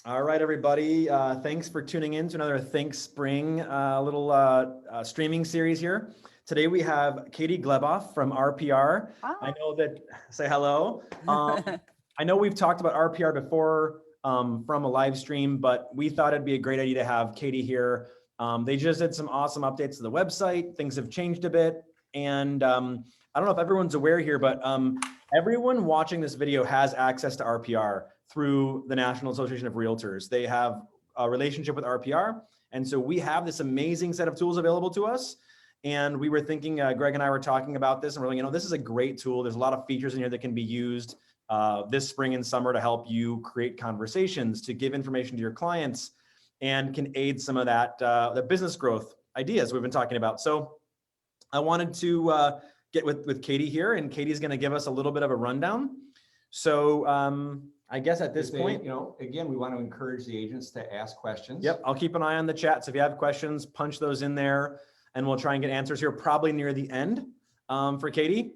All right, everybody. Thanks for tuning in to another Think Spring little streaming series here. Today we have Katie Gleboff from RPR. I know that, say hello. I know we've talked about RPR before from a live stream, but we thought it'd be a great idea to have Katie here. They just did some awesome updates to the website. Things have changed a bit. And I don't know if everyone's aware here, but everyone watching this video has access to RPR through the National Association of Realtors. They have a relationship with RPR. And so we have this amazing set of tools available to us. And we were thinking, Greg and I were talking about this, and we're like, this is a great tool. There's a lot of features in here that can be used this spring and summer to help you create conversations, to give information to your clients, and can aid some of that the business growth ideas we've been talking about. So I wanted to get with Katie here, and Katie's going to give us a little bit of a rundown. So I guess at this point, again, we want to encourage the agents to ask questions. Yep, I'll keep an eye on the chat. So if you have questions, punch those in there, and we'll try and get answers here probably near the end for Katie.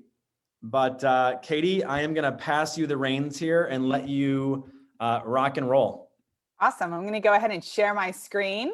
But Katie, I am going to pass you the reins here and let you rock and roll. Awesome. I'm going to go ahead and share my screen,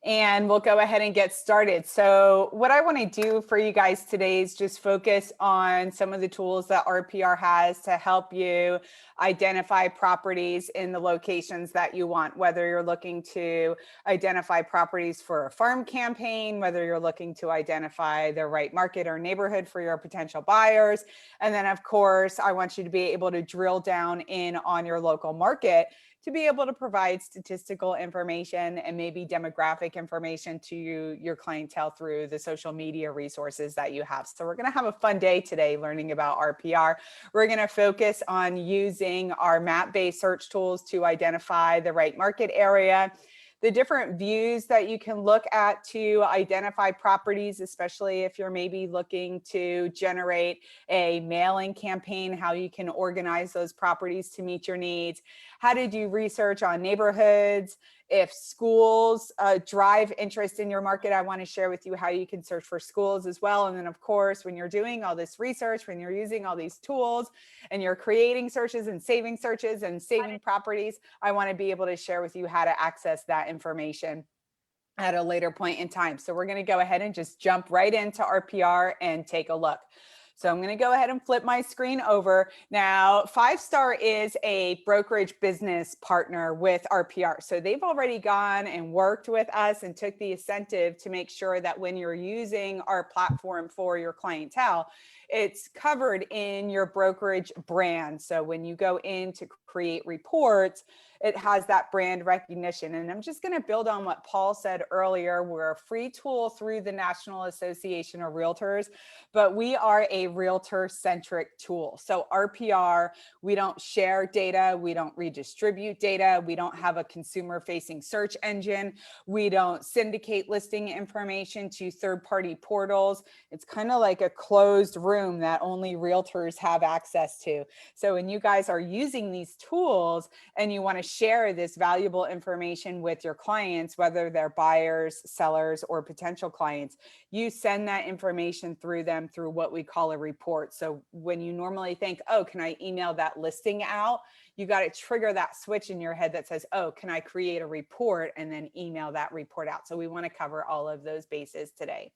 and we'll go ahead and get started. So what I want to do for you guys today is just focus on some of the tools that RPR has to help you identify properties in the locations that you want, whether you're looking to identify properties for a farm campaign, whether you're looking to identify the right market or neighborhood for your potential buyers. And then, of course, I want you to be able to drill down in on your local market to be able to provide statistical information and maybe demographic information to your clientele through the social media resources that you have. So we're going to have a fun day today learning about RPR. We're going to focus on using our map-based search tools to identify the right market area, the different views that you can look at to identify properties, especially if you're maybe looking to generate a mailing campaign, how you can organize those properties to meet your needs, how to do research on neighborhoods. If schools drive interest in your market, I want to share with you how you can search for schools as well. And then, of course, when you're doing all this research, when you're using all these tools and you're creating searches and saving properties, I want to be able to share with you how to access that information at a later point in time. So we're going to go ahead and just jump right into RPR and take a look. So I'm going to go ahead and flip my screen over. Now, 5-Star is a brokerage business partner with RPR. So they've already gone and worked with us and took the incentive to make sure that when you're using our platform for your clientele, it's covered in your brokerage brand. So when you go in to create reports, it has that brand recognition. And I'm just going to build on what Paul said earlier. We're a free tool through the National Association of Realtors, but we are a realtor-centric tool. So RPR, we don't share data. We don't redistribute data. We don't have a consumer-facing search engine. We don't syndicate listing information to third-party portals. It's kind of like a closed room that only realtors have access to. So when you guys are using these tools and you want to share this valuable information with your clients, whether they're buyers, sellers, or potential clients, you send that information through them through what we call a report. So when you normally think, oh, can I email that listing out? You got to trigger that switch in your head that says, oh, can I create a report and then email that report out? So we want to cover all of those bases today.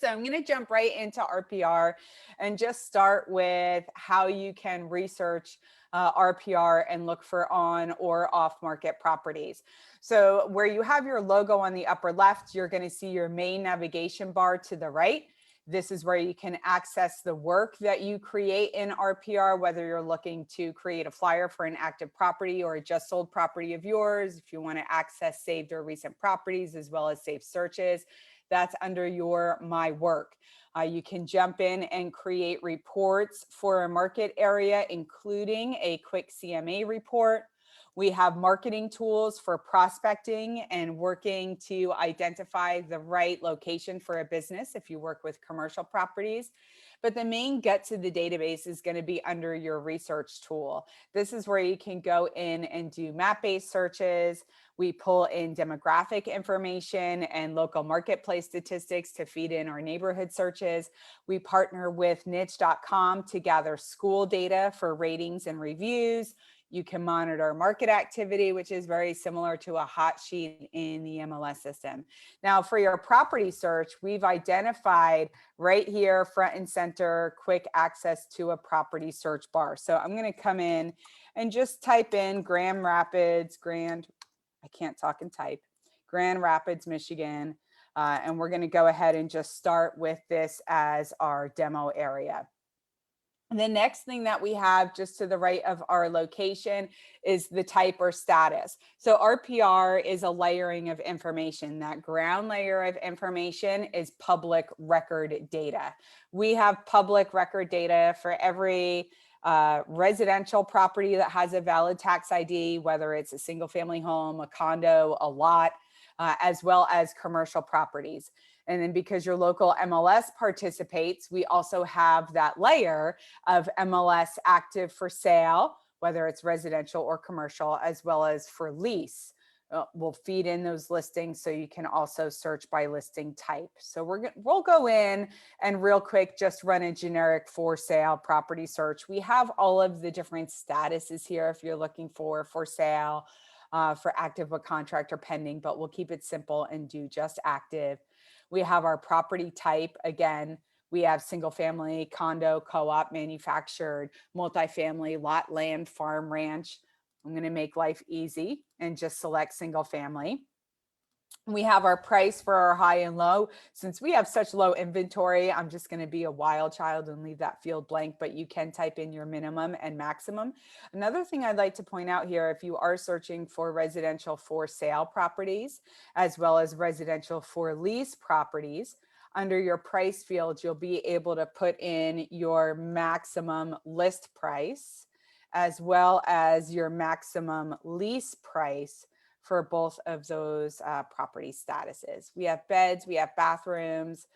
So I'm going to jump right into RPR and just start with how you can research RPR and look for on or off market properties. So where you have your logo on the upper left, you're going to see your main navigation bar to the right. This is where you can access the work that you create in RPR, whether you're looking to create a flyer for an active property or a just sold property of yours. If you want to access saved or recent properties as well as saved searches, that's under your My Work. You can jump in and create reports for a market area, including a quick CMA report. We have marketing tools for prospecting and working to identify the right location for a business if you work with commercial properties. But the main get to the database is going to be under your research tool. This is where you can go in and do map-based searches. We pull in demographic information and local marketplace statistics to feed in our neighborhood searches. We partner with niche.com to gather school data for ratings and reviews. You can monitor market activity, which is very similar to a hot sheet in the MLS system. Now, for your property search, we've identified right here, front and center, quick access to a property search bar. So I'm going to come in and just type in Grand Rapids, I can't talk and type, Grand Rapids, Michigan. And we're going to go ahead and just start with this as our demo area. The next thing that we have just to the right of our location is the type or status. So RPR is a layering of information. That ground layer of information is public record data. We have public record data for every residential property that has a valid tax ID, whether it's a single family home, a condo, a lot, as well as commercial properties. And then because your local MLS participates, we also have that layer of MLS active for sale, whether it's residential or commercial, as well as for lease. We'll feed in those listings so you can also search by listing type. So we'll go in and real quick just run a generic for sale property search. We have all of the different statuses here if you're looking for sale, for active, a contract, or pending, but we'll keep it simple and do just active. We have our property type. Again, we have single family, condo, co-op, manufactured, multifamily, lot, land, farm, ranch. I'm going to make life easy and just select single family. We have our price for our high and low. Since we have such low inventory, I'm just going to be a wild child and leave that field blank, but you can type in your minimum and maximum. Another thing I'd like to point out here, if you are searching for residential for sale properties, as well as residential for lease properties, under your price field, you'll be able to put in your maximum list price, as well as your maximum lease price for both of those property statuses. We have beds, we have bathrooms.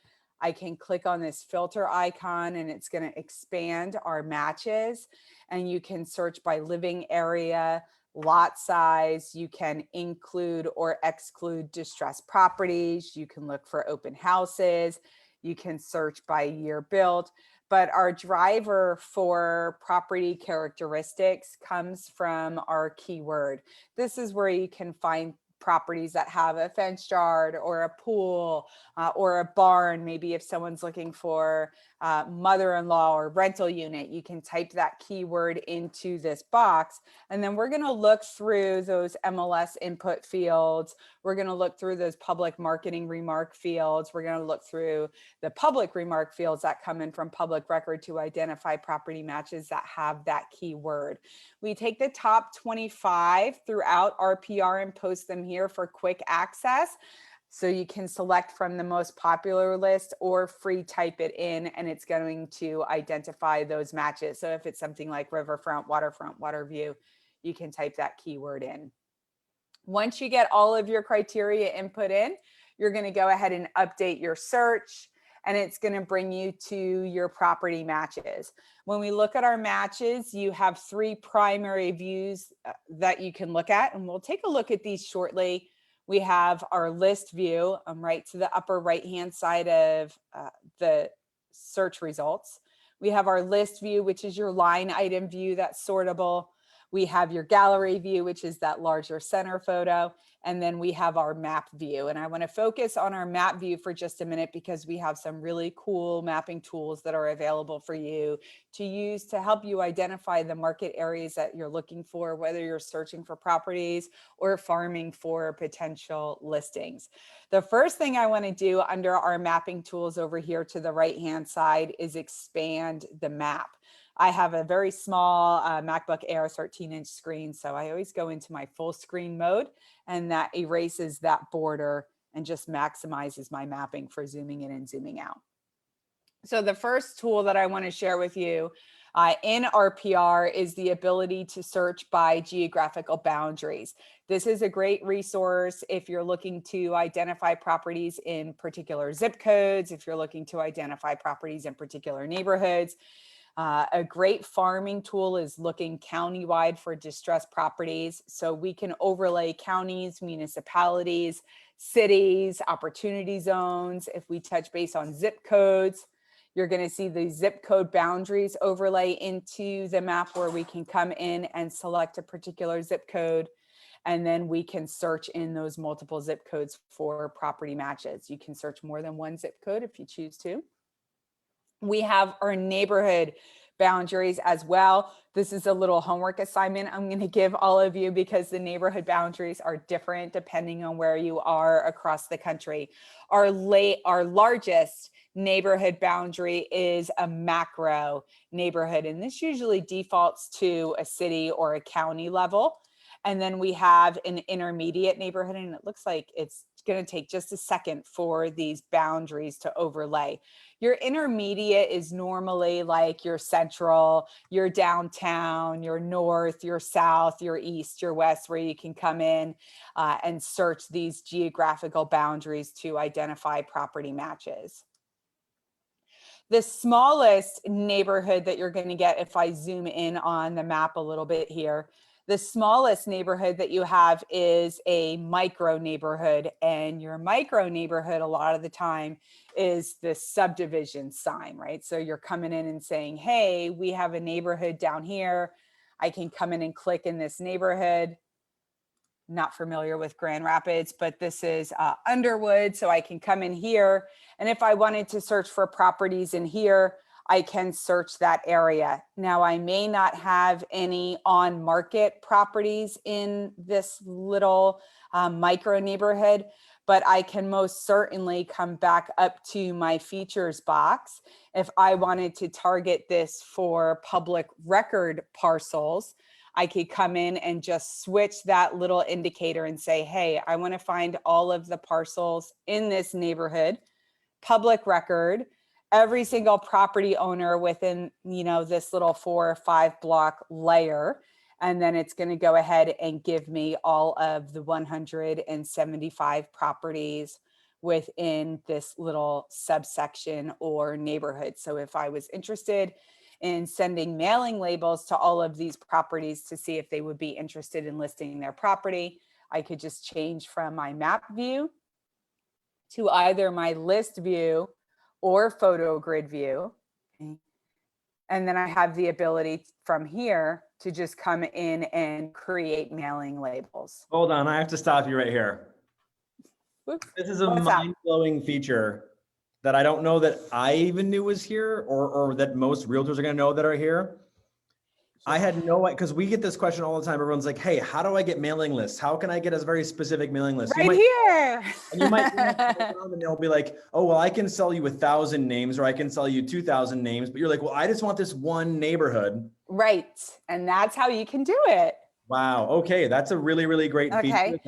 I can click on this filter icon and it's going to expand our matches, and you can search by living area, lot size. You can include or exclude distressed properties. You can look for open houses. You can search by year built. But our driver for property characteristics comes from our keyword. This is where you can find properties that have a fenced yard or a pool or a barn. Maybe if someone's looking for mother-in-law or rental unit, you can type that keyword into this box. And then we're going to look through those MLS input fields. We're going to look through those public marketing remark fields. We're going to look through the public remark fields that come in from public record to identify property matches that have that keyword. We take the top 25 throughout RPR and post them here for quick access. So you can select from the most popular list or free type it in, and it's going to identify those matches. So if it's something like riverfront, waterfront, water view, you can type that keyword in. Once you get all of your criteria input in, you're going to go ahead and update your search, and it's going to bring you to your property matches. When we look at our matches, you have three primary views that you can look at, and we'll take a look at these shortly. We have our list view right to the upper right-hand side of the search results. We have our list view, which is your line item view that's sortable. We have your gallery view, which is that larger center photo. And then we have our map view. And I want to focus on our map view for just a minute because we have some really cool mapping tools that are available for you to use to help you identify the market areas that you're looking for, whether you're searching for properties or farming for potential listings. The first thing I want to do under our mapping tools over here to the right-hand side is expand the map. I have a very small MacBook Air 13-inch screen, so I always go into my full screen mode, and that erases that border and just maximizes my mapping for zooming in and zooming out. So the first tool that I want to share with you in RPR is the ability to search by geographical boundaries. This is a great resource if you're looking to identify properties in particular zip codes, if you're looking to identify properties in particular neighborhoods. A great farming tool is looking countywide for distressed properties. So we can overlay counties, municipalities, cities, opportunity zones. If we touch base on zip codes, You're going to see the zip code boundaries overlay into the map where we can come in and select a particular zip code. And then we can search in those multiple zip codes for property matches. You can search more than one zip code if you choose to. We have our neighborhood boundaries as well. This is a little homework assignment I'm going to give all of you because the neighborhood boundaries are different depending on where you are across the country. Our largest neighborhood boundary is a macro neighborhood, and this usually defaults to a city or a county level. And then we have an intermediate neighborhood, and it looks like it's going to take just a second for these boundaries to overlay. Your intermediate is normally like your central, your downtown, your north, your south, your east, your west, where you can come in and search these geographical boundaries to identify property matches. The smallest neighborhood that you're going to get, if I zoom in on the map a little bit here, the smallest neighborhood that you have is a micro neighborhood, and your micro neighborhood a lot of the time is the subdivision sign, right? So you're coming in and saying, hey, we have a neighborhood down here. I can come in and click in this neighborhood. Not familiar with Grand Rapids, but this is Underwood. So I can come in here. And if I wanted to search for properties in here, I can search that area. Now, I may not have any on market properties in this little micro neighborhood, but I can most certainly come back up to my features box. If I wanted to target this for public record parcels, I could come in and just switch that little indicator and say, hey, I want to find all of the parcels in this neighborhood, public record, every single property owner within, this little 4 or 5 block layer. And then it's going to go ahead and give me all of the 175 properties within this little subsection or neighborhood. So if I was interested in sending mailing labels to all of these properties to see if they would be interested in listing their property, I could just change from my map view to either my list view or photo grid view. Okay. And then I have the ability from here to just come in and create mailing labels. Hold on, I have to stop you right here. Whoops. This is a What's that? mind-blowing feature that I don't know that I even knew was here, or that most realtors are going to know that are here. I had no idea, because we get this question all the time. Everyone's like, hey, how do I get mailing lists? How can I get a very specific mailing list? Right here. And you might and they'll be like, oh, well, I can sell you 1,000 names, or I can sell you 2,000 names. But you're like, well, I just want this one neighborhood. Right. And that's how you can do it. Wow. Okay. That's a really, really great feature.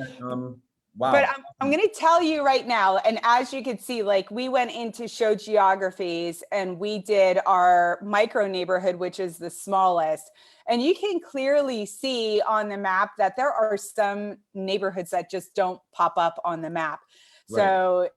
Wow. But I'm going to tell you right now, and as you can see, like we went into show geographies and we did our micro neighborhood, which is the smallest. And you can clearly see on the map that there are some neighborhoods that just don't pop up on the map. So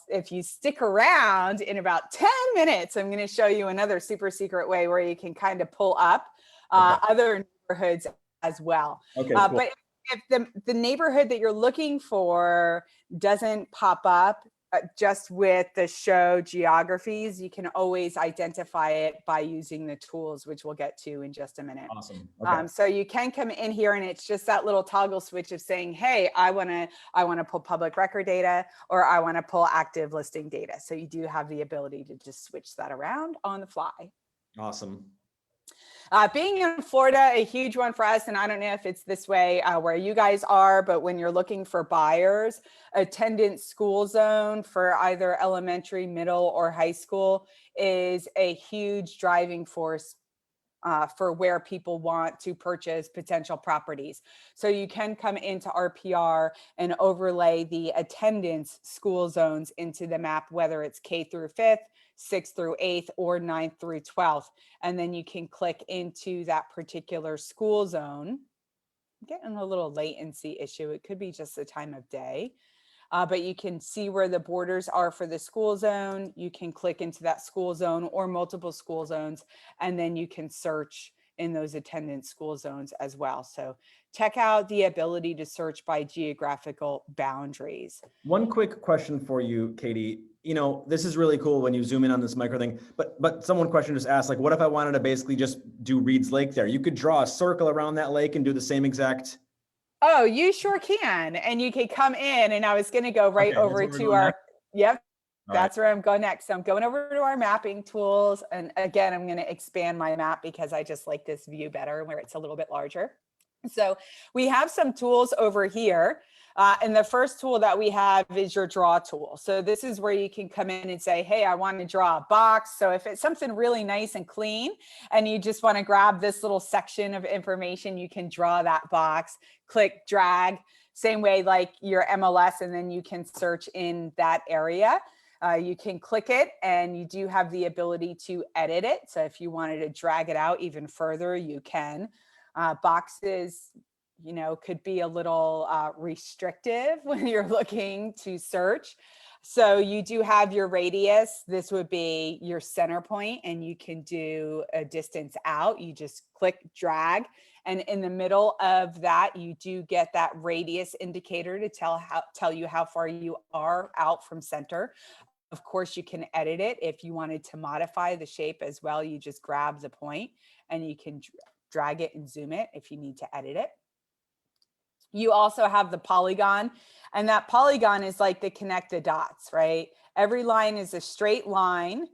if you stick around in about 10 minutes, I'm going to show you another super secret way where you can kind of pull up other neighborhoods as well. Okay, cool. But if the neighborhood that you're looking for doesn't pop up just with the show geographies, you can always identify it by using the tools, which we'll get to in just a minute. Awesome. Okay. So you can come in here and it's just that little toggle switch of saying, hey, I want to pull public record data, or I want to pull active listing data. So you do have the ability to just switch that around on the fly. Awesome. Being in Florida, a huge one for us, and I don't know if it's this way where you guys are, but when you're looking for buyers, attendance school zone for either elementary, middle, or high school is a huge driving force for where people want to purchase potential properties. So you can come into RPR and overlay the attendance school zones into the map, whether it's K through 5th, 6th through 8th, or 9th through 12th. And then you can click into that particular school zone. I'm getting a little latency issue. It could be just the time of day. But you can see where the borders are for the school zone. You can click into that school zone or multiple school zones, and then you can search in those attendance school zones as well. So check out the ability to search by geographical boundaries. One quick question for you, Katie. You know, this is really cool when you zoom in on this micro thing, but someone question just asked, like, what if I wanted to basically just do Reed's Lake there? You could draw a circle around that lake and do the same exact. Oh, you sure can. And you can come in, and I was going to go right Okay, over that's where we're to going our, next? yep, All right. that's where I'm going next. So I'm going over to our mapping tools. And again, I'm going to expand my map because I just like this view better where it's a little bit larger. So we have some tools over here. And the first tool that we have is your draw tool. So this is where you can come in and say, hey, I want to draw a box. So if it's something really nice and clean and you just want to grab this little section of information, you can draw that box, click, drag, same way like your MLS, and then you can search in that area. You can click it and you do have the ability to edit it. So if you wanted to drag it out even further, you can. Boxes, you know, could be a little restrictive when you're looking to search. So you do have your radius. This would be your center point, and you can do a distance out. You just click, drag, and in the middle of that, you do get that radius indicator to tell you how far you are out from center. Of course, you can edit it if you wanted to modify the shape as well. You just grab the point and you can drag it and zoom it if you need to edit it. You also have the polygon, and that polygon is like the connect the dots, right? Every line is a straight line.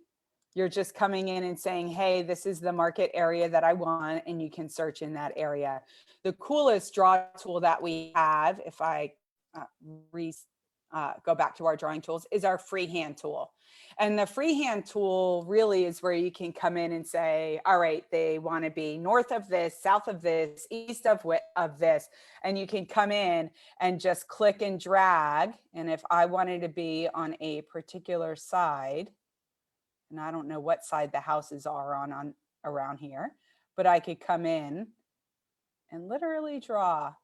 You're just coming in and saying, hey, this is the market area that I want, and you can search in that area. The coolest draw tool that we have, if I go back to our drawing tools, is our freehand tool. And the freehand tool really is where you can come in and say, all right, they want to be north of this, south of this, east of this. And you can come in and just click and drag. And if I wanted to be on a particular side, and I don't know what side the houses are on around here, but I could come in and literally draw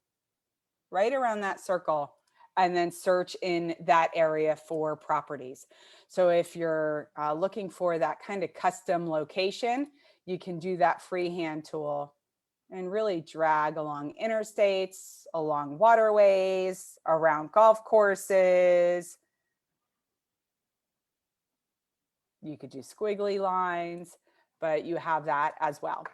right around that circle and then search in that area for properties. So if you're looking for that kind of custom location, you can do that freehand tool and really drag along interstates, along waterways, around golf courses. You could do squiggly lines, but you have that as well.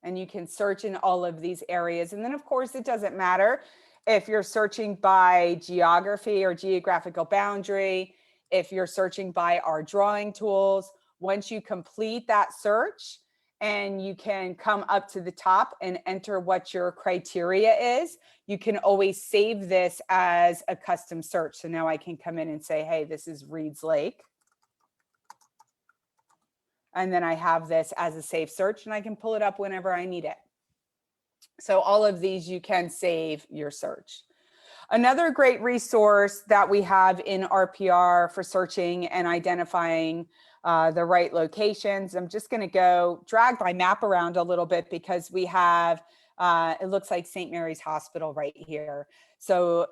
And you can search in all of these areas. And then of course, it doesn't matter if you're searching by geography or geographical boundary, if you're searching by our drawing tools. Once you complete that search and you can come up to the top and enter what your criteria is, you can always save this as a custom search. So now I can come in and say, hey, this is Reed's Lake. And then I have this as a safe search and I can pull it up whenever I need it. So all of these, you can save your search. Another great resource that we have in RPR for searching and identifying the right locations. I'm just going to go drag my map around a little bit because we have, it looks like St. Mary's Hospital right here. So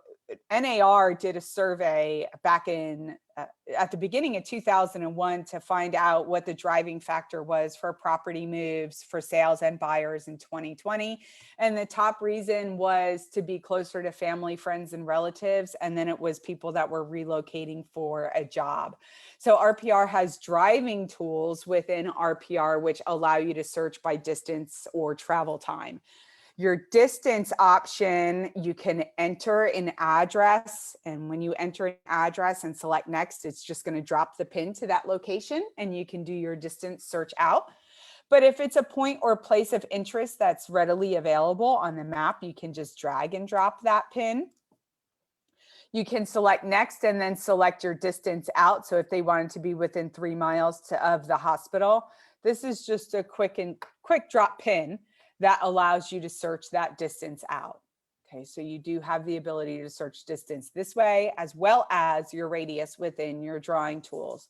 NAR did a survey back in at the beginning of 2001 to find out what the driving factor was for property moves for sales and buyers in 2020. And the top reason was to be closer to family, friends, and relatives. And then it was people that were relocating for a job. So RPR has driving tools within RPR, which allow you to search by distance or travel time. Your distance option, you can enter an address. And when you enter an address and select next, it's just going to drop the pin to that location and you can do your distance search out. But if it's a point or place of interest that's readily available on the map, you can just drag and drop that pin. You can select next and then select your distance out. So if they wanted to be within 3 miles of the hospital, this is just a quick drop pin that allows you to search that distance out. Okay, so you do have the ability to search distance this way, as well as your radius within your drawing tools.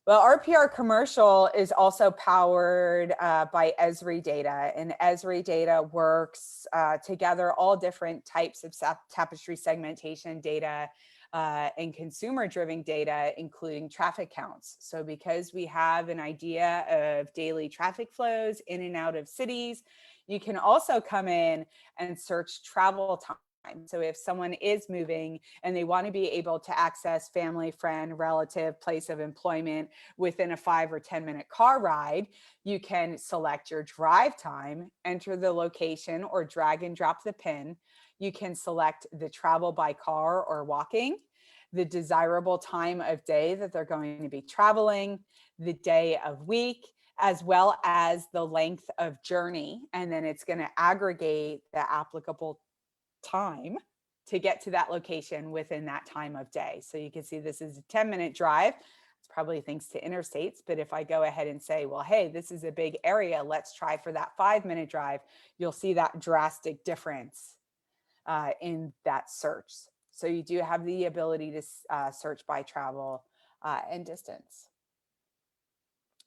Well, RPR Commercial is also powered by Esri data, and Esri data works together all different types of tapestry segmentation data and consumer-driven data, including traffic counts. So because we have an idea of daily traffic flows in and out of cities, you can also come in and search travel time. So if someone is moving and they want to be able to access family, friend, relative, place of employment within a 5 or 10-minute car ride, you can select your drive time, enter the location, or drag and drop the pin. You can select the travel by car or walking, the desirable time of day that they're going to be traveling, the day of week, as well as the length of journey. And then it's going to aggregate the applicable time to get to that location within that time of day. So you can see this is a 10-minute drive. It's probably thanks to interstates, but if I go ahead and say, well, hey, this is a big area, let's try for that 5-minute drive, you'll see that drastic difference in that search. So you do have the ability to search by travel and distance.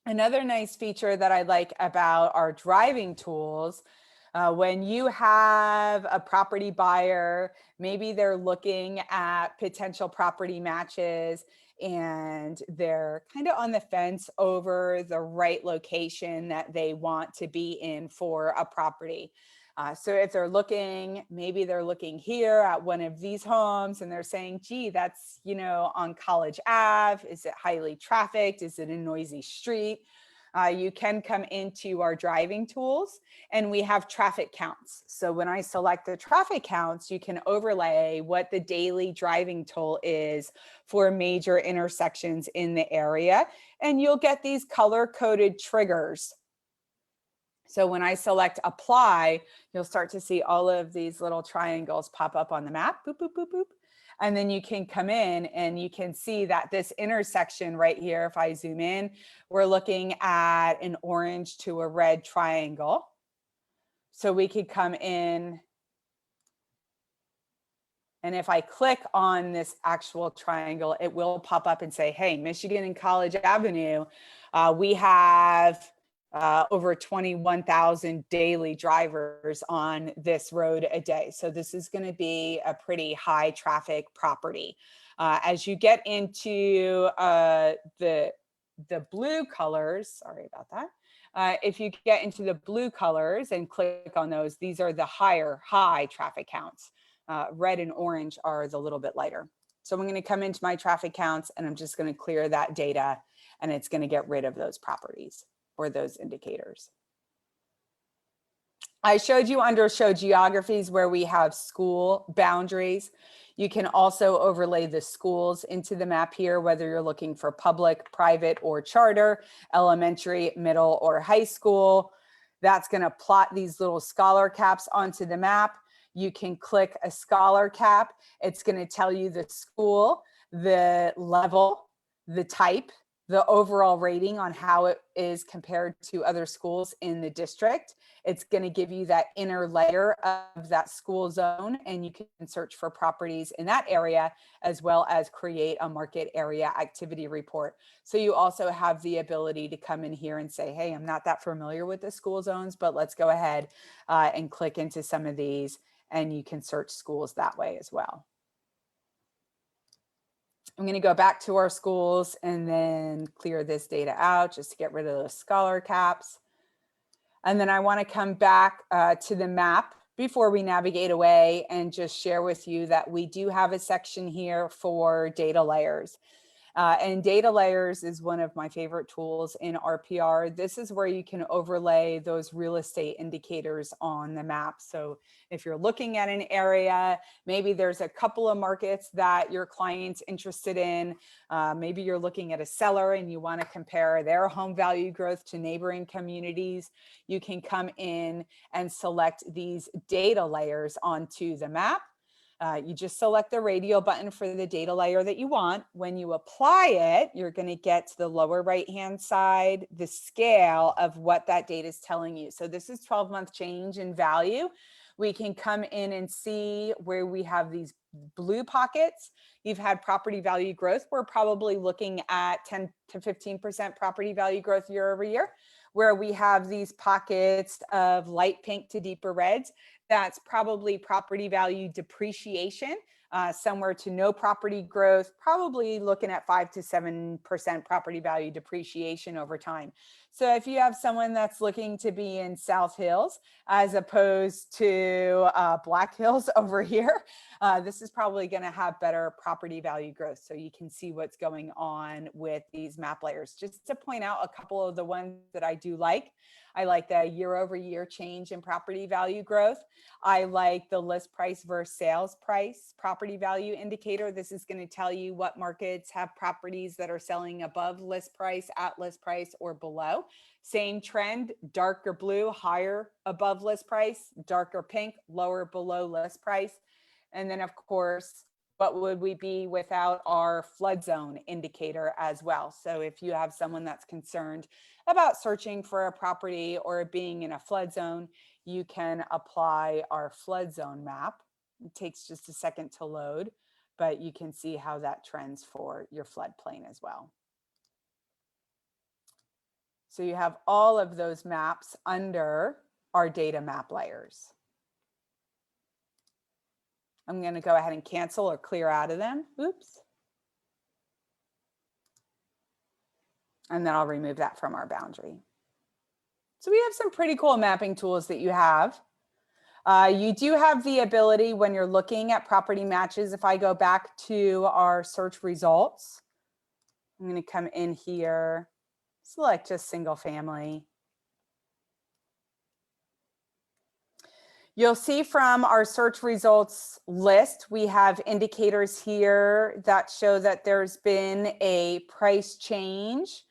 Another nice feature that I like about our driving tools, when you have a property buyer, maybe they're looking at potential property matches and they're kind of on the fence over the right location that they want to be in for a property. So if they're looking, maybe they're looking here at one of these homes and they're saying, gee, that's, you know, on College Ave. Is it highly trafficked? Is it a noisy street? You can come into our driving tools and we have traffic counts. So when I select the traffic counts, you can overlay what the daily driving toll is for major intersections in the area. And you'll get these color-coded triggers. So when I select apply, you'll start to see all of these little triangles pop up on the map, boop, boop, boop, boop. And then you can come in and you can see that this intersection right here, if I zoom in, we're looking at an orange to a red triangle. So we could come in, and if I click on this actual triangle, it will pop up and say, hey, Michigan and College Avenue, we have over 21,000 daily drivers on this road a day. So this is going to be a pretty high traffic property. As you get into the blue colors, sorry about that. If you get into the blue colors and click on those, these are the high traffic counts. Red and orange are the little bit lighter. So I'm going to come into my traffic counts and I'm just going to clear that data and it's going to get rid of those properties or those indicators. I showed you under show geographies where we have school boundaries. You can also overlay the schools into the map here, whether you're looking for public, private, or charter, elementary, middle, or high school. That's going to plot these little scholar caps onto the map. You can click a scholar cap. It's going to tell you the school, the level, the type, the overall rating on how it is compared to other schools in the district. It's going to give you that inner layer of that school zone, and you can search for properties in that area, as well as create a market area activity report. So you also have the ability to come in here and say, hey, I'm not that familiar with the school zones, but let's go ahead and click into some of these, and you can search schools that way as well. I'm going to go back to our schools and then clear this data out just to get rid of those scholar caps. And then I want to come back to the map before we navigate away and just share with you that we do have a section here for data layers. And data layers is one of my favorite tools in RPR. This is where you can overlay those real estate indicators on the map. So if you're looking at an area, maybe there's a couple of markets that your client's interested in. Maybe you're looking at a seller and you want to compare their home value growth to neighboring communities. You can come in and select these data layers onto the map. You just select the radial button for the data layer that you want. When you apply it, you're going to get to the lower right-hand side, the scale of what that data is telling you. So this is 12-month change in value. We can come in and see where we have these blue pockets. You've had property value growth. We're probably looking at 10 to 15% property value growth year over year. Where we have these pockets of light pink to deeper reds, that's probably property value depreciation. somewhere to no property growth, probably looking at 5 to 7% property value depreciation over time. So if you have someone that's looking to be in South Hills as opposed to Black Hills over here, this is probably going to have better property value growth. So you can see what's going on with these map layers. Just to point out a couple of the ones that I do like. I like the year-over-year change in property value growth. I like the list price versus sales price property value indicator. This is going to tell you what markets have properties that are selling above list price, at list price, or below. Same trend, darker blue, higher above list price, darker pink, lower below list price. And then of course, what would we be without our flood zone indicator as well? So if you have someone that's concerned about searching for a property or being in a flood zone, you can apply our flood zone map. It takes just a second to load, but you can see how that trends for your floodplain as well. So you have all of those maps under our data map layers. I'm going to go ahead and cancel or clear out of them. Oops. And then I'll remove that from our boundary. So we have some pretty cool mapping tools that you have. You do have the ability when you're looking at property matches. If I go back to our search results, I'm going to come in here, select just single family. You'll see from our search results list, we have indicators here that show that there's been a price change.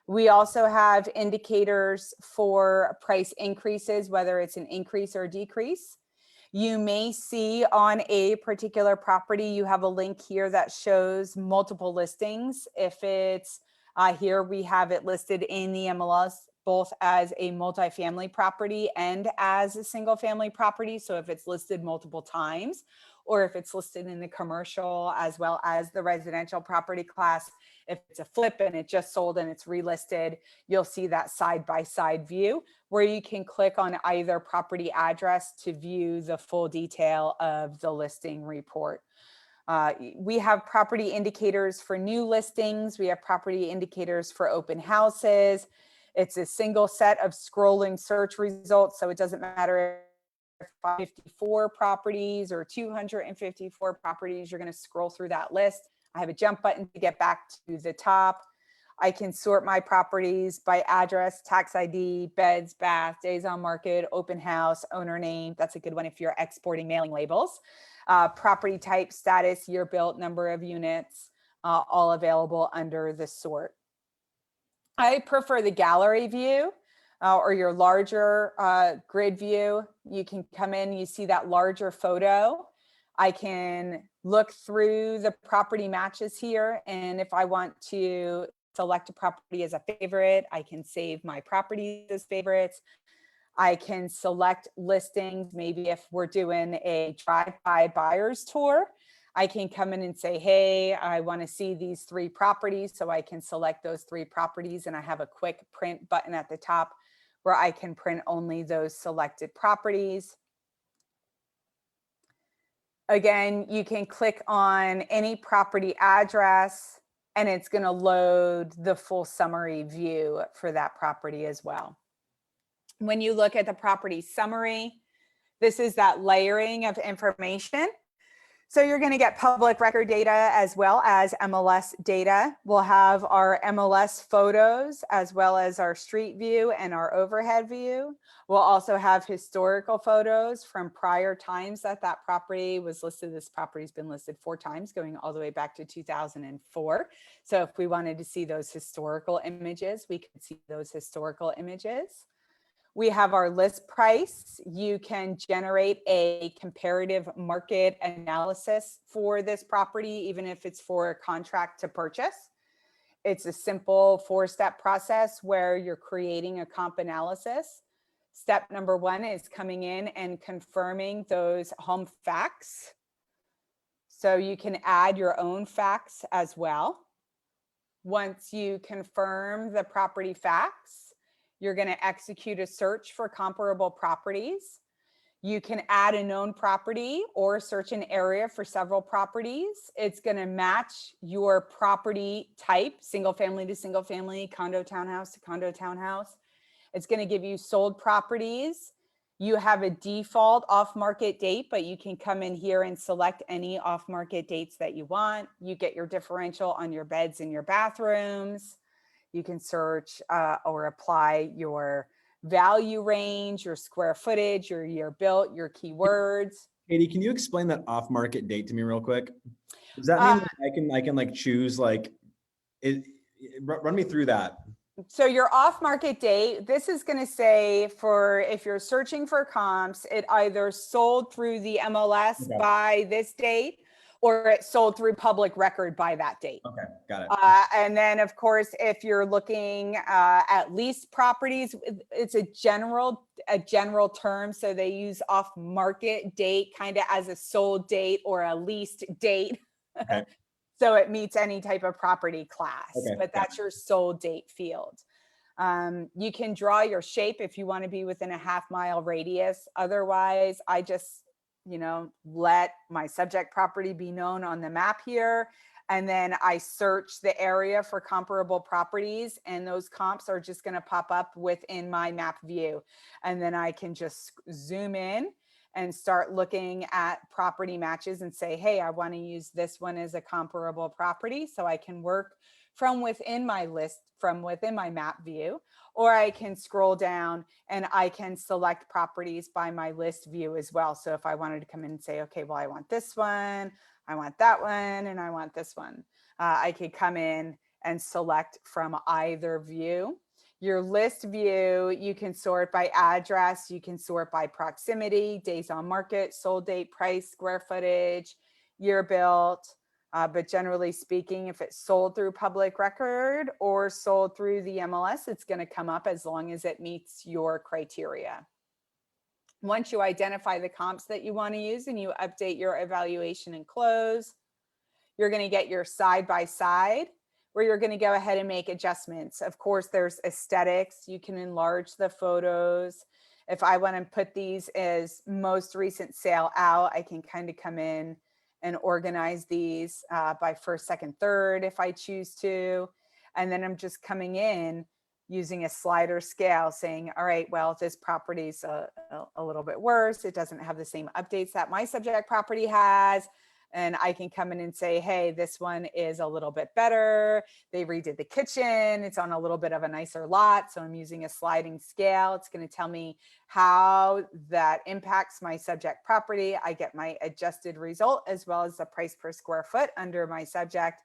We also have indicators for price increases, whether it's an increase or decrease. You may see on a particular property, you have a link here that shows multiple listings. If it's here, we have it listed in the MLS, both as a multifamily property and as a single family property. So if it's listed multiple times, or if it's listed in the commercial as well as the residential property class, if it's a flip and it just sold and it's relisted, you'll see that side-by-side view where you can click on either property address to view the full detail of the listing report. We have property indicators for new listings. We have property indicators for open houses. It's a single set of scrolling search results, so it doesn't matter if 54 properties or 254 properties, you're going to scroll through that list. I have a jump button to get back to the top. I can sort my properties by address, tax ID, beds, bath, days on market, open house, owner name. That's a good one if you're exporting mailing labels. Property type, status, year built, number of units, all available under the sort. I prefer the gallery view or your larger grid view. You can come in, you see that larger photo. I can look through the property matches here. And if I want to select a property as a favorite, I can save my properties as favorites. I can select listings. Maybe if we're doing a drive-by buyer's tour, I can come in and say, hey, I want to see these 3 properties. So I can select those 3 properties and I have a quick print button at the top where I can print only those selected properties. Again, you can click on any property address and it's going to load the full summary view for that property as well. When you look at the property summary, this is that layering of information. So you're going to get public record data as well as MLS data. We'll have our MLS photos as well as our street view and our overhead view. We'll also have historical photos from prior times that that property was listed. This property's been listed 4 times, going all the way back to 2004. So if we wanted to see those historical images, we could see those historical images. We have our list price. You can generate a comparative market analysis for this property, even if it's for a contract to purchase. It's a simple 4-step process where you're creating a comp analysis. Step number 1 is coming in and confirming those home facts. So you can add your own facts as well. Once you confirm the property facts, you're going to execute a search for comparable properties. You can add a known property or search an area for several properties. It's going to match your property type, single family to single family, condo townhouse to condo townhouse. It's going to give you sold properties. You have a default off-market date, but you can come in here and select any off-market dates that you want. You get your differential on your beds and your bathrooms. You can search or apply your value range, your square footage, your year built, your keywords. Katie, can you explain that off-market date to me real quick? Does that mean that I can like choose like run me through that? So your off-market date, this is going to say for if you're searching for comps, it either sold through the MLS by this date or it sold through public record by that date. Okay, got it. And then of course, if you're looking at leased properties, it's a general term. So they use off-market date kind of as a sold date or a leased date. Okay. So it meets any type of property class, but that's your sold date field. You can draw your shape if you want to be within a half-mile radius. Otherwise, I just, let my subject property be known on the map here. And then I search the area for comparable properties, and those comps are just going to pop up within my map view. And then I can just zoom in and start looking at property matches and say, hey, I want to use this one as a comparable property. So I can work from within my list, from within my map view, or I can scroll down and I can select properties by my list view as well. So if I wanted to come in and say, okay, well, I want this one, I want that one, and I want this one, I could come in and select from either view. Your list view, you can sort by address, you can sort by proximity, days on market, sold date, price, square footage, year built. But generally speaking, if it's sold through public record or sold through the MLS, it's going to come up as long as it meets your criteria. Once you identify the comps that you want to use and you update your evaluation and close, you're going to get your side by side, where you're going to go ahead and make adjustments. Of course, there's aesthetics. You can enlarge the photos. If I want to put these as most recent sale out, I can kind of come in and organize these by first, second, third if I choose to. And then I'm just coming in using a slider scale saying, all right, well, this property's a little bit worse. It doesn't have the same updates that my subject property has. And I can come in and say, hey, this one is a little bit better. They redid the kitchen. It's on a little bit of a nicer lot. So I'm using a sliding scale. It's going to tell me how that impacts my subject property. I get my adjusted result as well as the price per square foot under my subject.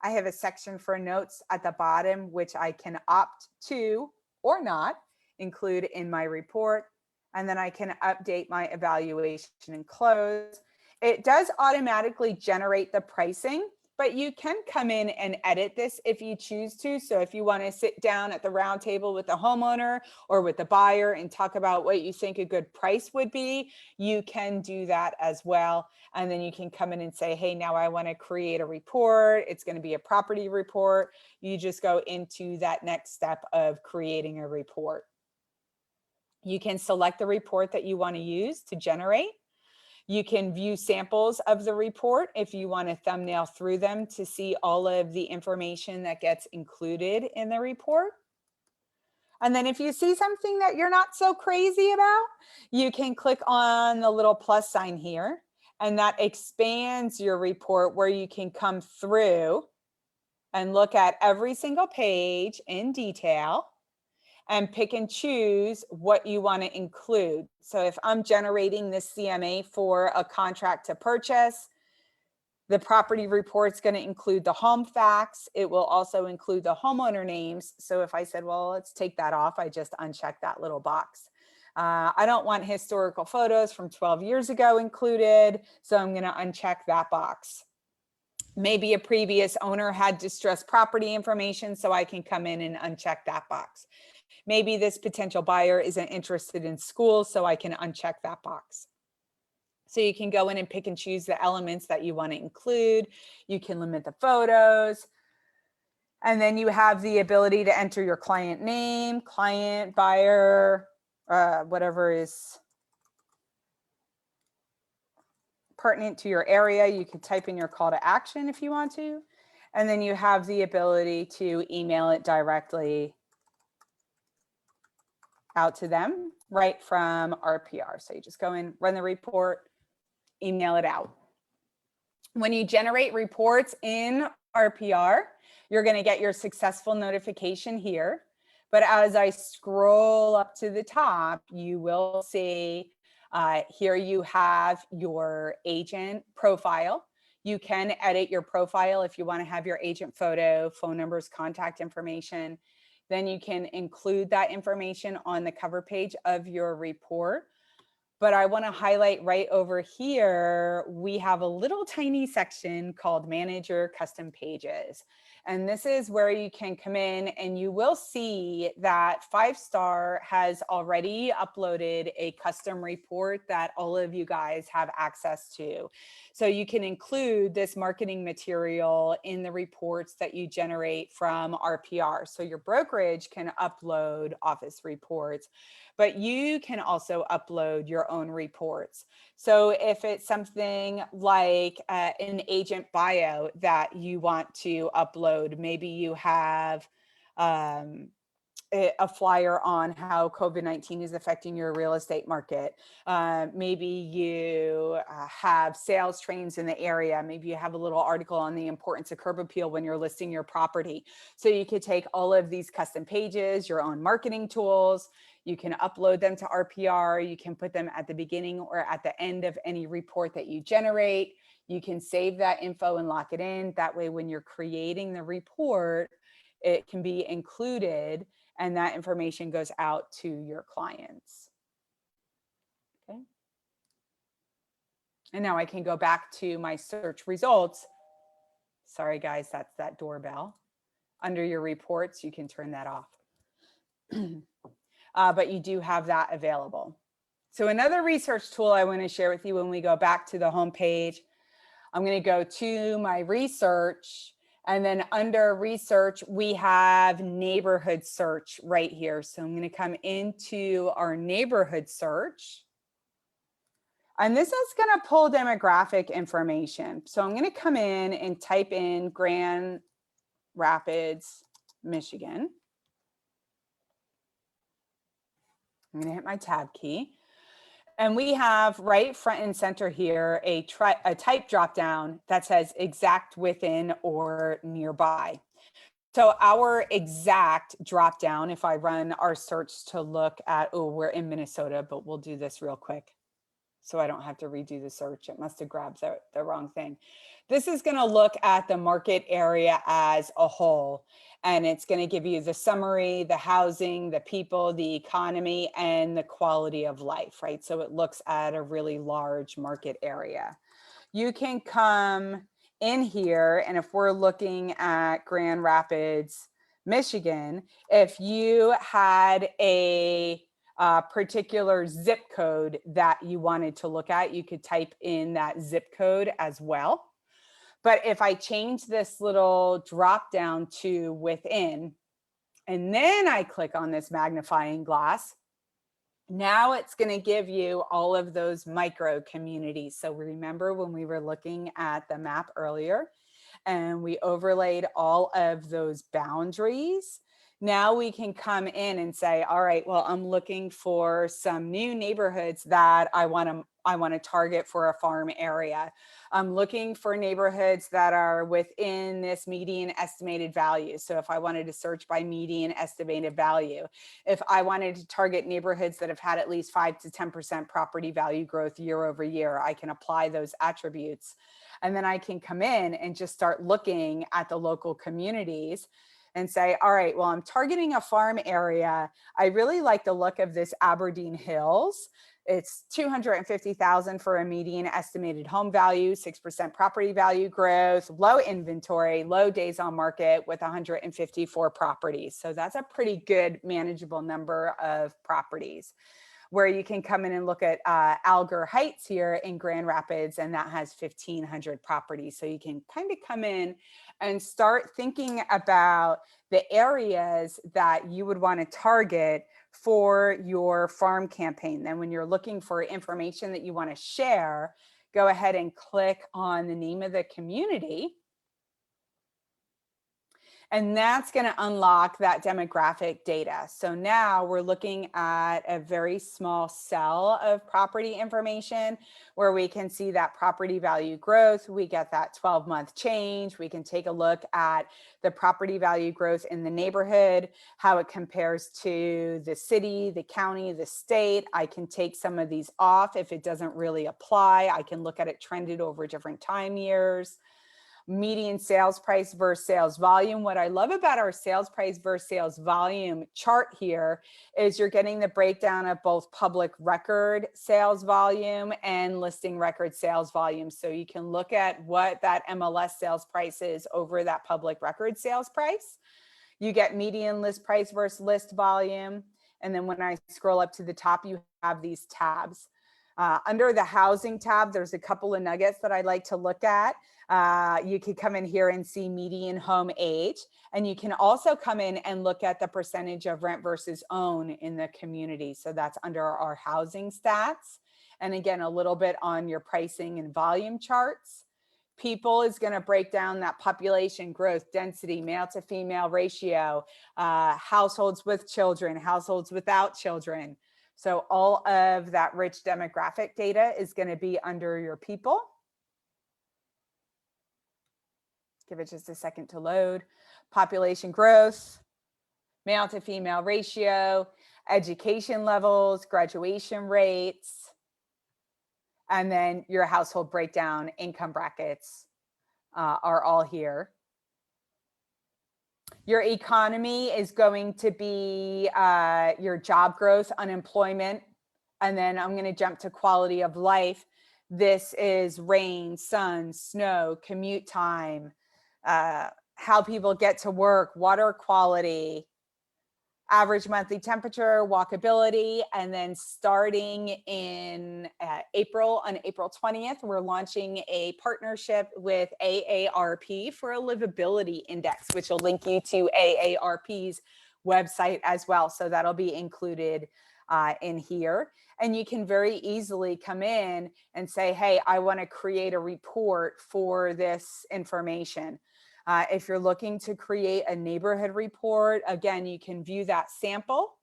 I have a section for notes at the bottom, which I can opt to or not include in my report. And then I can update my evaluation and close. It does automatically generate the pricing, but you can come in and edit this if you choose to. So if you want to sit down at the round table with the homeowner or with the buyer and talk about what you think a good price would be, you can do that as well. And then you can come in and say, hey, now I want to create a report. It's going to be a property report. You just go into that next step of creating a report. You can select the report that you want to use to generate. You can view samples of the report if you want to thumbnail through them to see all of the information that gets included in the report. And then if you see something that you're not so crazy about, you can click on the little plus sign here, and that expands your report where you can come through and look at every single page in detail and pick and choose what you want to include. So if I'm generating this CMA for a contract to purchase, the property report's going to include the home facts. It will also include the homeowner names. So if I said, well, let's take that off, I just uncheck that little box. I don't want historical photos from 12 years ago included, so I'm going to uncheck that box. Maybe a previous owner had distressed property information, so I can come in and uncheck that box. Maybe this potential buyer isn't interested in school, so I can uncheck that box. So you can go in and pick and choose the elements that you want to include. You can limit the photos. And then you have the ability to enter your client name, client, buyer, whatever is pertinent to your area, you could type in your call to action if you want to. And then you have the ability to email it directly out to them right from RPR. So you just go in, run the report, email it out. When you generate reports in RPR, you're going to get your successful notification here. But as I scroll up to the top, you will see here you have your agent profile. You can edit your profile if you want to have your agent photo, phone numbers, contact information. Then you can include that information on the cover page of your report. But I want to highlight right over here, we have a little tiny section called Manage Your Custom Pages. And this is where you can come in and you will see that 5-Star has already uploaded a custom report that all of you guys have access to. So you can include this marketing material in the reports that you generate from RPR. So your brokerage can upload office reports, but you can also upload your own reports. So if it's something like an agent bio that you want to upload, maybe you have a flyer on how COVID-19 is affecting your real estate market. Maybe you have sales trains in the area. Maybe you have a little article on the importance of curb appeal when you're listing your property. So you could take all of these custom pages, your own marketing tools, you can upload them to RPR. You can put them at the beginning or at the end of any report that you generate. You can save that info and lock it in. That way, when you're creating the report, it can be included and that information goes out to your clients. Okay. And now I can go back to my search results. Sorry, guys, that's that doorbell. Under your reports, you can turn that off. But you do have that available. So another research tool I want to share with you when we go back to the home page, I'm going to go to my research, and then under research, we have neighborhood search right here. So I'm going to come into our neighborhood search. And this is going to pull demographic information. So I'm going to come in and type in Grand Rapids, Michigan. I'm going to hit my tab key. And we have right front and center here a type drop down that says exact, within, or nearby. So our exact drop down, if I run our search to look at, oh, we're in Minnesota, but we'll do this real quick so I don't have to redo the search. It must have grabbed the wrong thing. This is going to look at the market area as a whole, and it's going to give you the summary, the housing, the people, the economy, and the quality of life, right? So it looks at a really large market area. You can come in here, and if we're looking at Grand Rapids, Michigan, if you had a particular zip code that you wanted to look at, you could type in that zip code as well. But if I change this little drop down to within, and then I click on this magnifying glass, now it's going to give you all of those micro communities. So remember when we were looking at the map earlier and we overlaid all of those boundaries, now we can come in and say, all right, well, I'm looking for some new neighborhoods that I want to target for a farm area. I'm looking for neighborhoods that are within this median estimated value. So if I wanted to search by median estimated value, if I wanted to target neighborhoods that have had at least 5 to 10% property value growth year over year, I can apply those attributes. And then I can come in and just start looking at the local communities and say, all right, well, I'm targeting a farm area. I really like the look of this Aberdeen Hills. It's $250,000 for a median estimated home value, 6% property value growth, low inventory, low days on market with 154 properties. So that's a pretty good manageable number of properties. Where you can come in and look at Alger Heights here in Grand Rapids, and that has 1,500 properties. So you can kind of come in and start thinking about the areas that you would want to target for your farm campaign. Then when you're looking for information that you want to share, go ahead and click on the name of the community. And that's going to unlock that demographic data. So now we're looking at a very small cell of property information where we can see that property value growth. We get that 12-month change. We can take a look at the property value growth in the neighborhood, how it compares to the city, the county, the state. I can take some of these off if it doesn't really apply. I can look at it trended over different time years. Median sales price versus sales volume. What I love about our sales price versus sales volume chart here is you're getting the breakdown of both public record sales volume and listing record sales volume. So you can look at what that MLS sales price is over that public record sales price. You get median list price versus list volume. And then when I scroll up to the top, you have these tabs. Under the housing tab, there's a couple of nuggets that I'd like to look at. You can come in here and see median home age, and you can also come in and look at the percentage of rent versus own in the community. So that's under our housing stats. And again, a little bit on your pricing and volume charts. People is going to break down that population growth, density, male to female ratio, households with children, households without children. So all of that rich demographic data is going to be under your people. Give it just a second to load. Population growth, male to female ratio, education levels, graduation rates, and then your household breakdown, income brackets are all here. Your economy is going to be your job growth, unemployment, and then I'm going to jump to quality of life. This is rain, sun, snow, commute time, how people get to work, water quality, average monthly temperature, walkability, and then starting in April, on April 20th, we're launching a partnership with AARP for a livability index, which will link you to AARP's website as well. So that'll be included in here. And you can very easily come in and say, hey, I want to create a report for this information. If you're looking to create a neighborhood report, again, you can view that sample.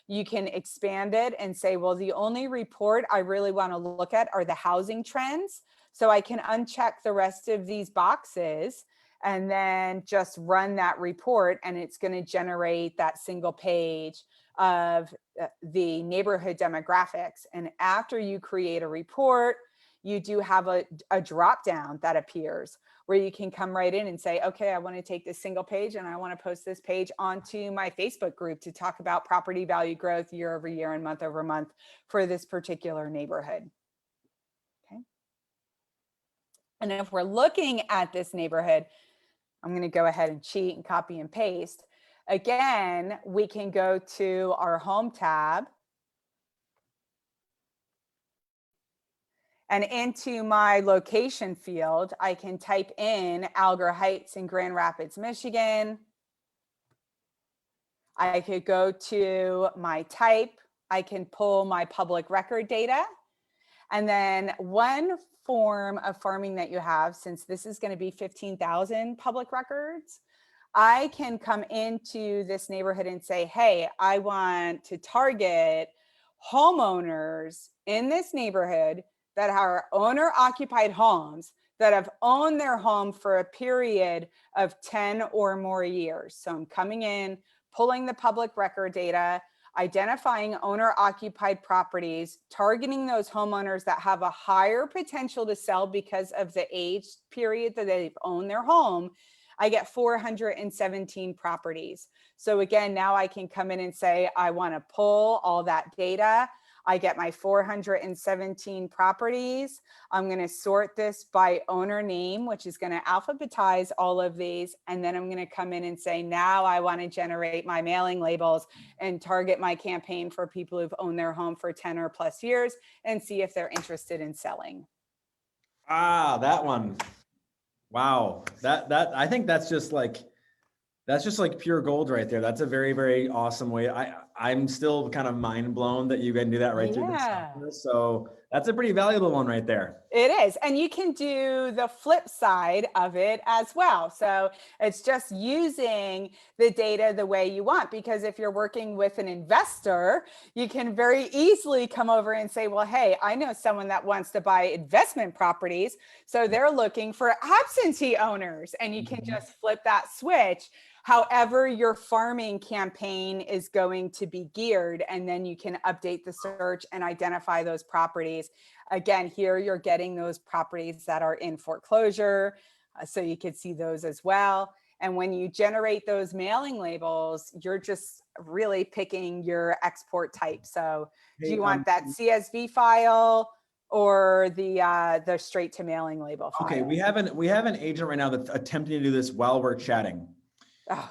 You can expand it and say, well, the only report I really want to look at are the housing trends. So I can uncheck the rest of these boxes and then just run that report, and it's going to generate that single page of the neighborhood demographics. And after you create a report, you do have a drop down that appears where you can come right in and say, okay, I want to take this single page and I want to post this page onto my Facebook group to talk about property value growth year over year and month over month for this particular neighborhood. Okay. And if we're looking at this neighborhood, I'm going to go ahead and cheat and copy and paste. Again, we can go to our home tab. And into my location field, I can type in Alger Heights in Grand Rapids, Michigan. I could go to my type. I can pull my public record data. And then one form of farming that you have, since this is going to be 15,000 public records, I can come into this neighborhood and say, hey, I want to target homeowners in this neighborhood that are owner-occupied homes that have owned their home for a period of 10 or more years. So I'm coming in, pulling the public record data, identifying owner-occupied properties, targeting those homeowners that have a higher potential to sell because of the age period that they've owned their home. I get 417 properties. So again, now I can come in and say, I want to pull all that data. I get my 417 properties. I'm going to sort this by owner name, which is going to alphabetize all of these. And then I'm going to come in and say, now I want to generate my mailing labels and target my campaign for people who've owned their home for 10 or plus years and see if they're interested in selling. Ah, that one. Wow. That I think that's just like pure gold right there. That's a very, very awesome way. I'm still kind of mind blown that you can do that right through the software. So That's a pretty valuable one right there. It is. And you can do the flip side of it as well. So it's just using the data the way you want, because if you're working with an investor, you can very easily come over and say, well, hey, I know someone that wants to buy investment properties. So they're looking for absentee owners, and you can just flip that switch. However, your farming campaign is going to be geared, and then you can update the search and identify those properties. Again, here you're getting those properties that are in foreclosure, so you could see those as well. And when you generate those mailing labels, you're just really picking your export type. So do you want that CSV file or the straight to mailing label file? Okay, we have an agent right now that's attempting to do this while we're chatting. Oh.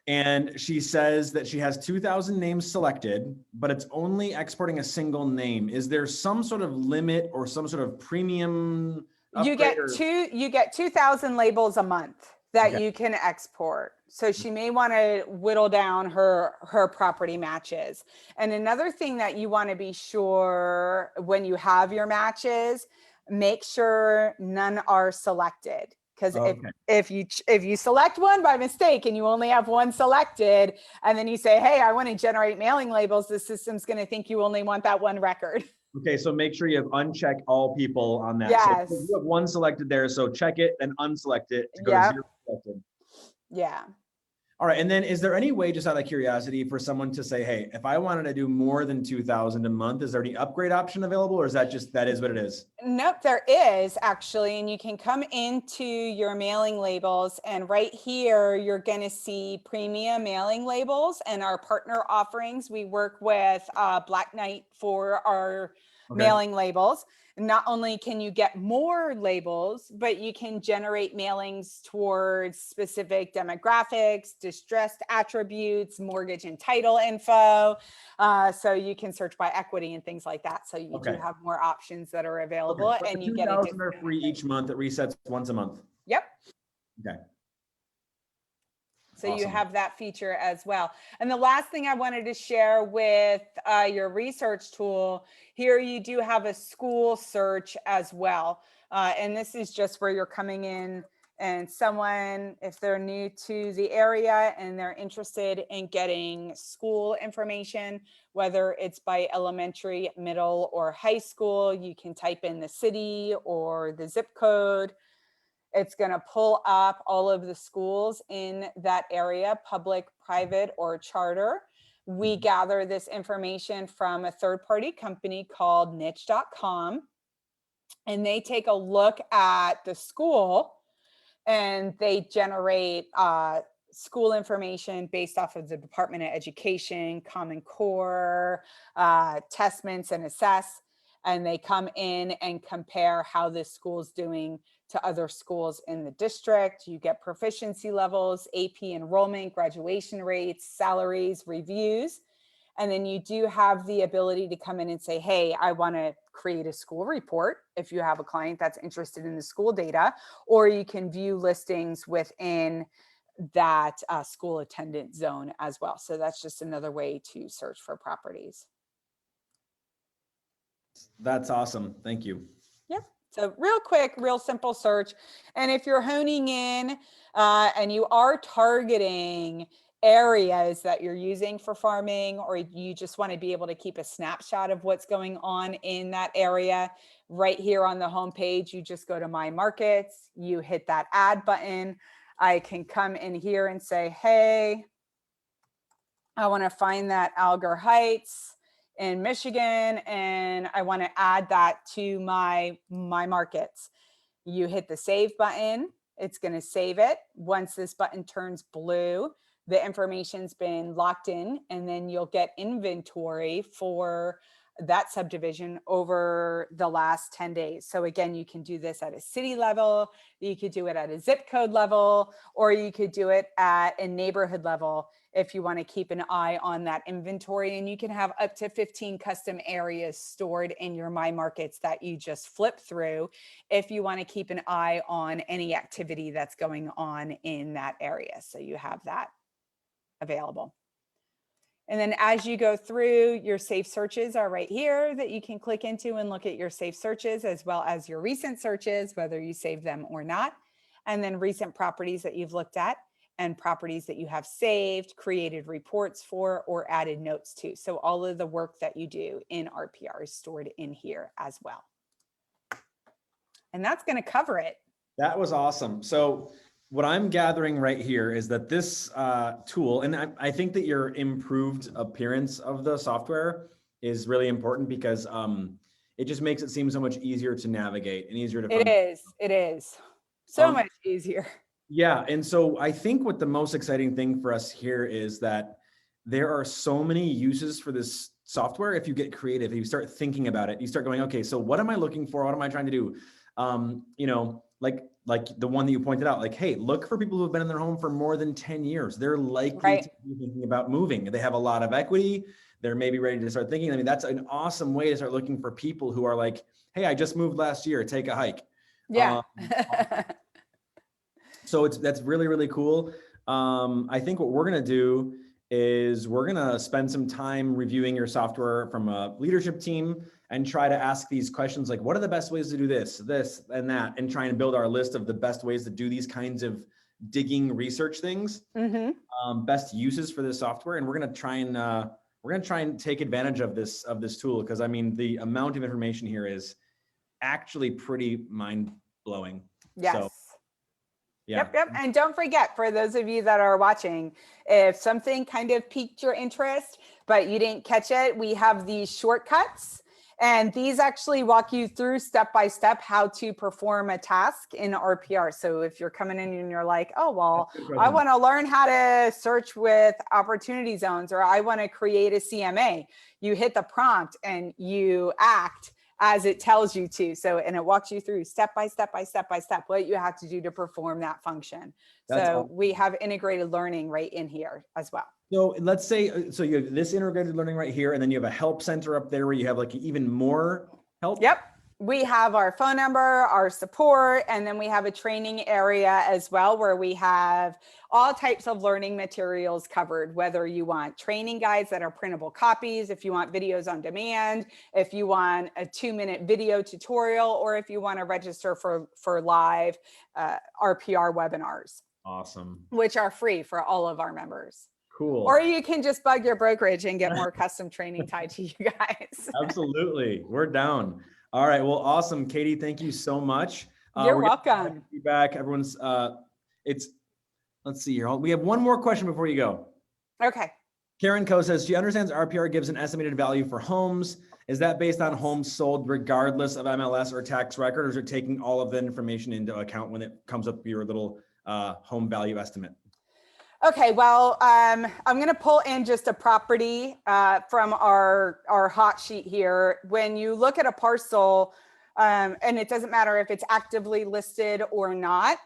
And she says that she has 2,000 names selected, but it's only exporting a single name. Is there some sort of limit or some sort of premium? You get 2,000 labels a month that you can export. So she may want to whittle down her property matches. And another thing that you want to be sure when you have your matches, make sure none are selected. Because if you select one by mistake and you only have one selected, and then you say, hey, I want to generate mailing labels, the system's going to think you only want that one record. Okay, so make sure you have unchecked all people on that. Yes. So you have one selected there, so check it and unselect it to go to 0 selected. Yeah. All right, and then is there any way, just out of curiosity, for someone to say, hey, if I wanted to do more than 2,000 a month, is there any upgrade option available, or is that just, that is what it is? Nope, there is actually, and you can come into your mailing labels, and right here, you're gonna see premium mailing labels and our partner offerings. We work with Black Knight for our mailing labels. Not only can you get more labels, but you can generate mailings towards specific demographics, distressed attributes, mortgage and title info. So you can search by equity and things like that. So you do have more options that are available, and you get a 2,000 are free each month. It resets once a month. Yep. Okay. So you have that feature as well. And the last thing I wanted to share with your research tool, here you do have a school search as well. And this is just where you're coming in, and someone, if they're new to the area and they're interested in getting school information, whether it's by elementary, middle, or high school, you can type in the city or the zip code. It's going to pull up all of the schools in that area, public, private, or charter. We gather this information from a third-party company called niche.com, and they take a look at the school and they generate school information based off of the Department of Education, Common Core, testments, and assess. And they come in and compare how this school's doing to other schools in the district. You get proficiency levels, AP enrollment, graduation rates, salaries, reviews. And then you do have the ability to come in and say, hey, I want to create a school report if you have a client that's interested in the school data, or you can view listings within that school attendance zone as well. So that's just another way to search for properties. That's awesome. Thank you. Yep. So real quick, real simple search. And if you're honing in and you are targeting areas that you're using for farming, or you just want to be able to keep a snapshot of what's going on in that area, right here on the homepage, you just go to My Markets, you hit that add button. I can come in here and say, hey, I want to find that Alger Heights in Michigan, and I want to add that to my markets. You hit the save button, it's going to save it. Once this button turns blue, the information's been locked in, and then you'll get inventory for that subdivision over the last 10 days. So again, you can do this at a city level, you could do it at a zip code level, or you could do it at a neighborhood level if you want to keep an eye on that inventory. And you can have up to 15 custom areas stored in your My Markets that you just flip through if you want to keep an eye on any activity that's going on in that area. So you have that available. And then as you go through, your safe searches are right here that you can click into and look at your safe searches, as well as your recent searches, whether you save them or not. And then recent properties that you've looked at and properties that you have saved, created reports for, or added notes to. So all of the work that you do in RPR is stored in here as well. And that's going to cover it. That was awesome. So what I'm gathering right here is that this tool, and I think that your improved appearance of the software is really important because it just makes it seem so much easier to navigate and easier to It is so much easier. Yeah, and so I think what the most exciting thing for us here is that there are so many uses for this software. If you get creative, if you start thinking about it, you start going, okay, so what am I looking for? What am I trying to do? You know, like the one that you pointed out, like, hey, look for people who have been in their home for more than 10 years. They're likely to be thinking about moving. They have a lot of equity. They're maybe ready to start thinking. I mean, that's an awesome way to start looking for people who are like, hey, I just moved last year, take a hike. Yeah. So that's really, really cool. I think what we're going to do is we're going to spend some time reviewing your software from a leadership team and try to ask these questions like, what are the best ways to do this, and that, and try and build our list of the best ways to do these kinds of digging research things, best uses for this software. And we're going to try and take advantage of this tool. Cause I mean, the amount of information here is actually pretty mind blowing. Yes. So, yeah. Yep. And don't forget, for those of you that are watching, if something kind of piqued your interest, but you didn't catch it, we have these shortcuts. And these actually walk you through step by step how to perform a task in RPR. So if you're coming in and you're like, oh, well, I want to learn how to search with opportunity zones, or I want to create a CMA, you hit the prompt and you act as it tells you to. So, and it walks you through step by step what you have to do to perform that function. That's so awesome. We have integrated learning right in here as well. So let's say, so you have this integrated learning right here, and then you have a help center up there where you have like even more help. Yep. We have our phone number, our support, and then we have a training area as well where we have all types of learning materials covered, whether you want training guides that are printable copies, if you want videos on demand, if you want a 2-minute video tutorial, or if you want to register for live RPR webinars. Awesome. Which are free for all of our members. Cool. Or you can just bug your brokerage and get more custom training tied to you guys. Absolutely. We're down. All right. Well, awesome. Katie, thank you so much. You're welcome. Feedback. Everyone's, let's see here. We have one more question before you go. Okay. Karen Coe says she understands RPR gives an estimated value for homes. Is that based on homes sold regardless of MLS or tax record, or is it taking all of the information into account when it comes up with your little home value estimate? Okay, well, I'm going to pull in just a property from our hot sheet here. When you look at a parcel, and it doesn't matter if it's actively listed or not,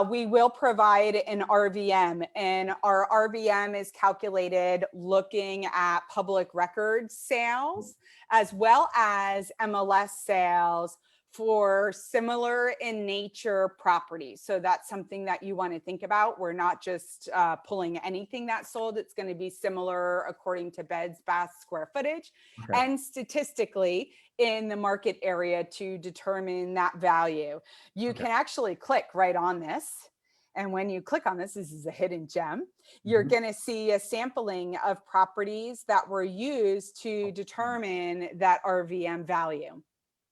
we will provide an RVM, and our RVM is calculated looking at public record sales as well as MLS sales for similar in nature properties. So that's something that you want to think about. We're not just pulling anything that's sold. It's going to be similar according to beds, baths, square footage, and statistically in the market area to determine that value. You can actually click right on this. And when you click on this is a hidden gem. You're going to see a sampling of properties that were used to determine that RVM value.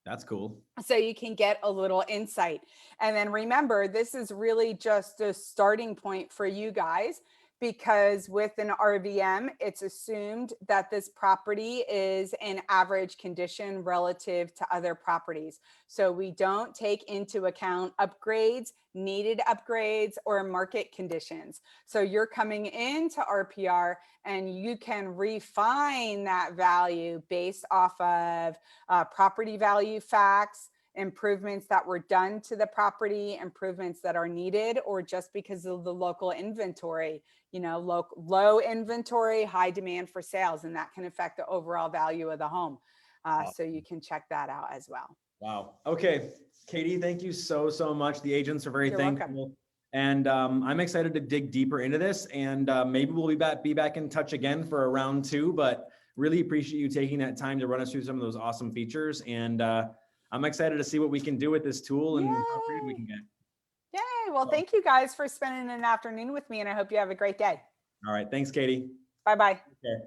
That's cool. So you can get a little insight. And then remember, this is really just a starting point for you guys, because with an RVM, it's assumed that this property is in average condition relative to other properties. So we don't take into account upgrades, needed upgrades, or market conditions. So you're coming into RPR and you can refine that value based off of property value facts, improvements that were done to the property, improvements that are needed, or just because of the local inventory, you know, low inventory, high demand for sales, and that can affect the overall value of the home. So you can check that out as well. Wow. Okay. Katie, thank you so much. The agents are very thankful. And I'm excited to dig deeper into this, and maybe we'll be back in touch again for a round 2, but really appreciate you taking that time to run us through some of those awesome features. And I'm excited to see what we can do with this tool and how creative we can get. Yay. Well, thank you guys for spending an afternoon with me, and I hope you have a great day. All right. Thanks, Katie. Bye-bye. Okay.